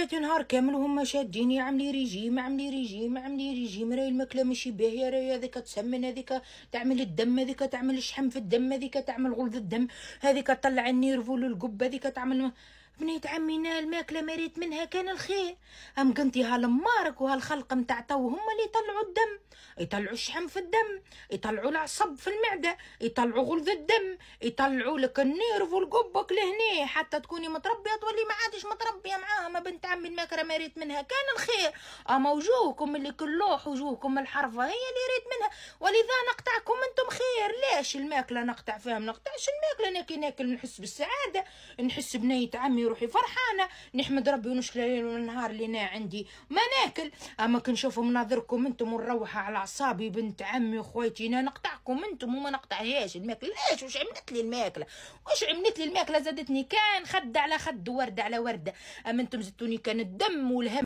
خواتي نهار كامل وهم شاديني عاملي ريجيم عاملي ريجيم عاملي ريجيم، راهي الماكله ماشي باهيه، راهي هذيك تسمن، هذيك تعمل الدم، هذيك تعمل الشحم في الدم، هذيك تعمل غلظ الدم، هذيك تطلع النيرفو للقب، هذيك تعمل. بنيت عمينا الماكله مريت منها كان الخير، ام قنتي هالمارك وهالخلق متاع تو هما اللي يطلعوا الدم، يطلعوا الشحم في الدم، يطلعوا العصب في المعده، يطلعوا غلظ الدم، يطلعوا لك النيرف والقبك لهنا حتى تكوني متربيه تولي ما عادش متربيه معاهم. بنت عمي الماكله مريت منها كان الخير، اما وجوهكم اللي كلوح وجوهكم الحرفه هي اللي ريت منها، ولذا نقطعكم انتم خير. ليش الماكله نقطع فيها؟ ما نقطعش الماكله، ناكل نحس بالسعاده، نحس بنية عمي روحي فرحانه، نحمد ربي ونشكر ليل ونهار اللي انا عندي ما ناكل. اما كنشوف مناظركم انتم ونروحها على اعصابي بنت عمي وخويتي، انا نقطعكم انتم وما نقطعهاش الماكله. ليش؟ وش عملت لي الماكله؟ وش عملت لي الماكله؟ زادتني كان خد على خد وورده على ورده، اما انتم زدتوني كان الدم والهم.